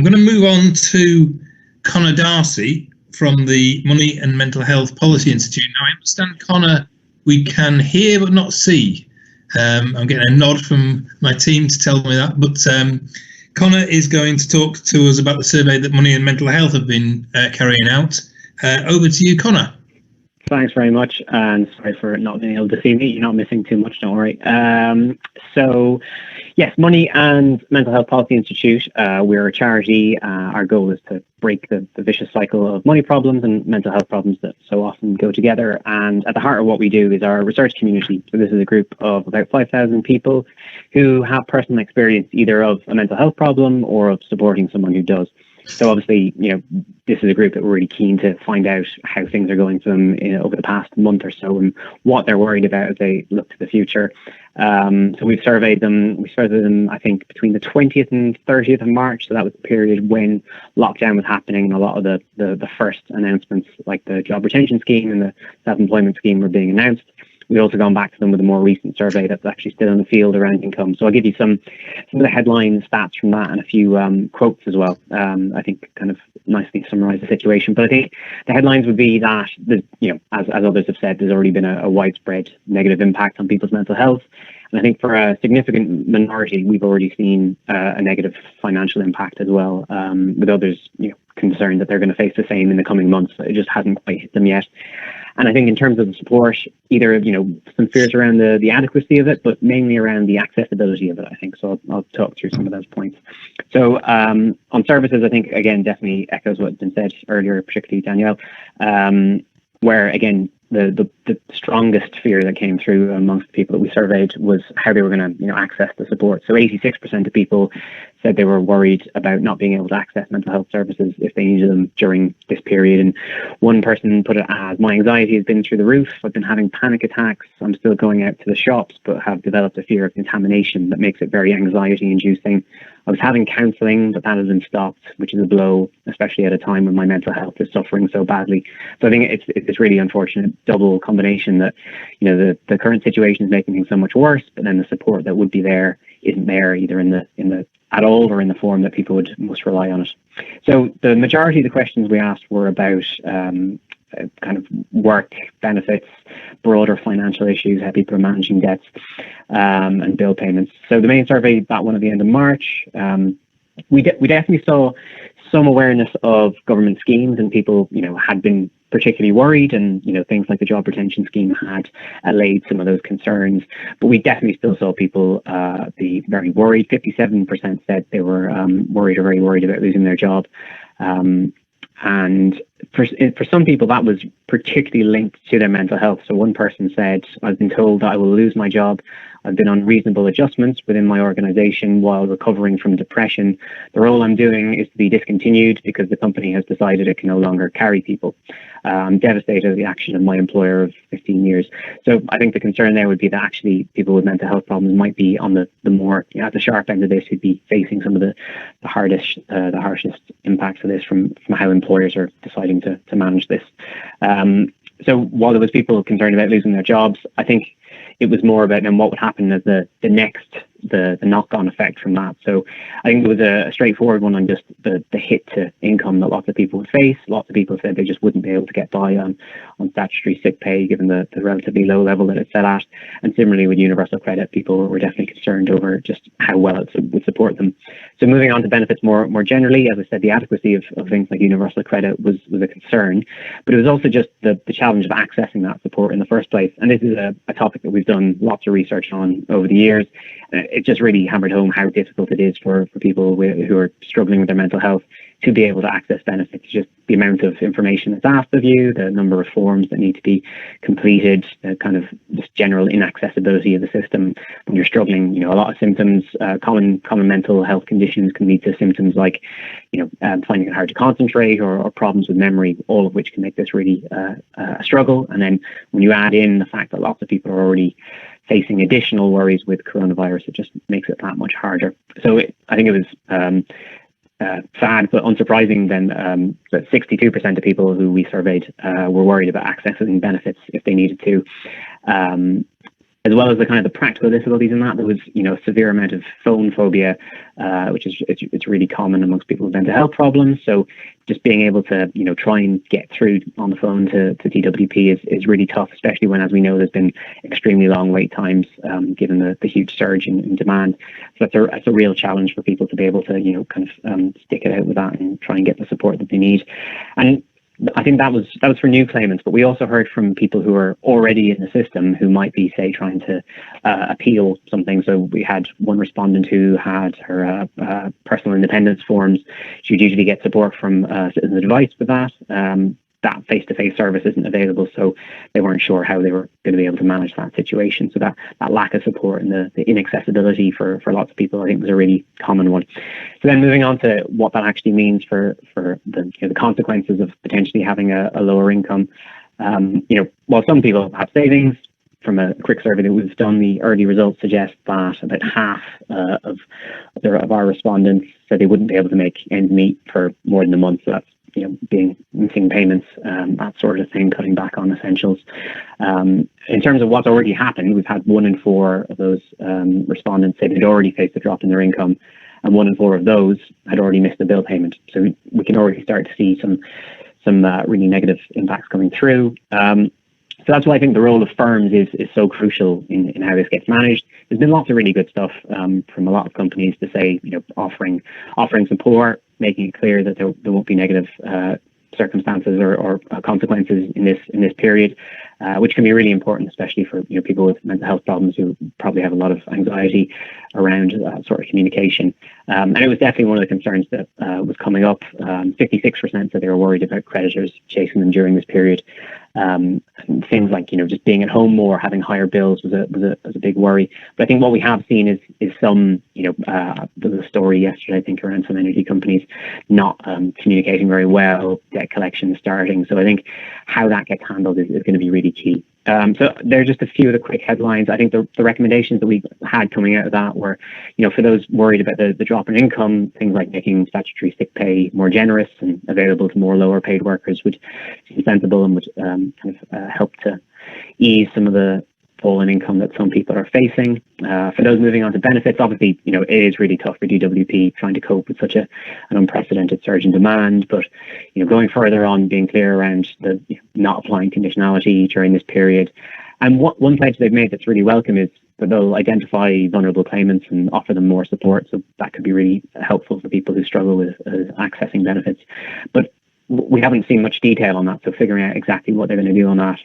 going to move on to Conor D'Arcy from the Money and Mental Health Policy Institute. Now, I understand, Conor, we can hear but not see. I'm getting a nod from my team to tell me that, but Conor is going to talk to us about the survey that Money and Mental Health have been carrying out. Over to you, Conor. Thanks very much, and sorry for not being able to see me. You're not missing too much, don't worry. So, yes, Money and Mental Health Policy Institute, we're a charity. Our goal is to break the vicious cycle of money problems and mental health problems that so often go together. And at the heart of what we do is our research community. So this is a group of about 5,000 people who have personal experience either of a mental health problem or of supporting someone who does. So obviously, this is a group that we're really keen to find out how things are going for them over the past month or so and what they're worried about as they look to the future. So we've surveyed them. We surveyed them, I think, between the 20th and 30th of March. So that was the period when lockdown was happening and a lot of the first announcements, like the job retention scheme and the self-employment scheme, were being announced. We've also gone back to them with a more recent survey that's actually still in the field around income. So I'll give you some of the headline stats from that and a few quotes as well. I think kind of nicely summarize the situation. But I think the headlines would be that, as others have said, there's already been a widespread negative impact on people's mental health. And I think for a significant minority, we've already seen a negative financial impact as well, with others concerned that they're going to face the same in the coming months. It just hasn't quite hit them yet. And I think in terms of the support, either, some fears around the adequacy of it, but mainly around the accessibility of it, I think. So I'll talk through some of those points. So on services, I think, again, definitely echoes what's been said earlier, particularly Danielle, where, again, the strongest fear that came through amongst the people that we surveyed was how they were going to access the support. So 86% of people said they were worried about not being able to access mental health services if they needed them during this period. And one person put it as, my anxiety has been through the roof. I've been having panic attacks. I'm still going out to the shops, but have developed a fear of contamination that makes it very anxiety inducing. I was having counselling, but that has been stopped, which is a blow, especially at a time when my mental health is suffering so badly. So I think it's really unfortunate double combination that, the current situation is making things so much worse, but then the support that would be there isn't there either in the at all or in the form that people would most rely on it. So the majority of the questions we asked were about kind of work, benefits, broader financial issues, how people are managing debts, and bill payments. So the main survey, that one at the end of March, we definitely saw some awareness of government schemes, and people, had been particularly worried, and things like the job retention scheme had allayed some of those concerns. But we definitely still saw people be very worried. 57% said they were worried or very worried about losing their job. And for some people, that was particularly linked to their mental health. So one person said, I've been told that I will lose my job. I've been on reasonable adjustments within my organization while recovering from depression. The role I'm doing is to be discontinued because the company has decided it can no longer carry people. I'm devastated at the action of my employer of 15 years. So I think the concern there would be that actually people with mental health problems might be on the more, at the sharp end of this, who'd be facing some of the harshest impacts of this from how employers are deciding to manage this. So while there was people concerned about losing their jobs, I think it was more about then what would happen as the knock-on effect from that. So I think it was a straightforward one on just the hit to income that lots of people would face. Lots of people said they just wouldn't be able to get by on statutory sick pay given the relatively low level that it's set at. And similarly with universal credit, people were definitely concerned over just how well it would support them. So moving on to benefits more generally, as I said, the adequacy of things like universal credit was a concern, but it was also just the challenge of accessing that support in the first place. And this is a topic that we've done lots of research on over the years. It just really hammered home how difficult it is for people who are struggling with their mental health to be able to access benefits. Just the amount of information that's asked of you, the number of forms that need to be completed, the kind of just general inaccessibility of the system when you're struggling. A lot of symptoms, common mental health conditions can lead to symptoms like, finding it hard to concentrate or problems with memory, all of which can make this really a struggle. And then when you add in the fact that lots of people are already facing additional worries with coronavirus, it just makes it that much harder. So I think it was sad but unsurprising then that 62% of people who we surveyed were worried about accessing benefits if they needed to. as well as the kind of the practical difficulties in that. There was, a severe amount of phone phobia, which is it's really common amongst people with mental health problems. So just being able to, try and get through on the phone to DWP is really tough, especially when, as we know, there's been extremely long wait times, given the huge surge in demand. So that's a real challenge for people to be able to, kind of stick it out with that and try and get the support that they need. And I think that was for new claimants, but we also heard from people who are already in the system who might be, say, trying to appeal something. So we had one respondent who had her personal independence forms. She would usually get support from Citizens Advice with that. That face-to-face service isn't available, so they weren't sure how they were going to be able to manage that situation. So that lack of support and the inaccessibility for lots of people, I think, was a really common one. So then moving on to what that actually means for the consequences of potentially having a lower income. While some people have savings, from a quick survey that we've done, the early results suggest that about half of our respondents said they wouldn't be able to make ends meet for more than a month. So that's being missing payments, that sort of thing, cutting back on essentials. In terms of what's already happened, we've had 1 in 4 of those respondents say they'd already faced a drop in their income, and 1 in 4 of those had already missed a bill payment. So we can already start to see some really negative impacts coming through. So that's why I think the role of firms is so crucial in how this gets managed. There's been lots of really good stuff from a lot of companies to say, offering support, making it clear that there won't be negative circumstances or consequences in this period, which can be really important, especially for people with mental health problems who probably have a lot of anxiety around that sort of communication. And it was definitely one of the concerns that was coming up. 56% said they were worried about creditors chasing them during this period. And things like just being at home more, having higher bills was a big worry. But I think what we have seen is some there was a story yesterday, I think, around some energy companies not communicating very well, debt collection starting. So I think how that gets handled is going to be really key. So there are just a few of the quick headlines. I think the recommendations that we had coming out of that were, for those worried about the drop in income, things like making statutory sick pay more generous and available to more lower paid workers would seem sensible and would help to ease some of the fall in income that some people are facing. For those moving on to benefits, obviously, it is really tough for DWP trying to cope with such an unprecedented surge in demand. But, going further on, being clear around the not applying conditionality during this period. And one pledge they've made that's really welcome is that they'll identify vulnerable claimants and offer them more support. So that could be really helpful for people who struggle with accessing benefits. But we haven't seen much detail on that, so figuring out exactly what they're going to do on that,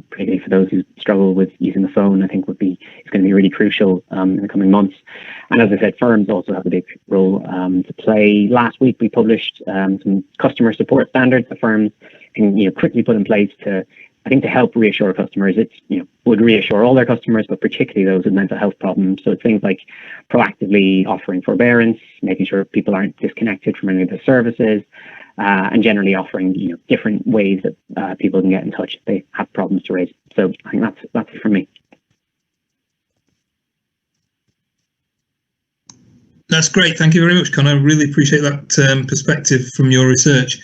particularly for those who struggle with using the phone, I think is going to be really crucial in the coming months. And as I said, firms also have a big role to play. Last week we published some customer support standards that firms can quickly put in place to help reassure customers. It's would reassure all their customers, but particularly those with mental health problems. So it's things like proactively offering forbearance, making sure people aren't disconnected from any of the services. And generally offering different ways that people can get in touch if they have problems to raise. So I think that's it from me. That's great. Thank you very much, Conor. I really appreciate that perspective from your research.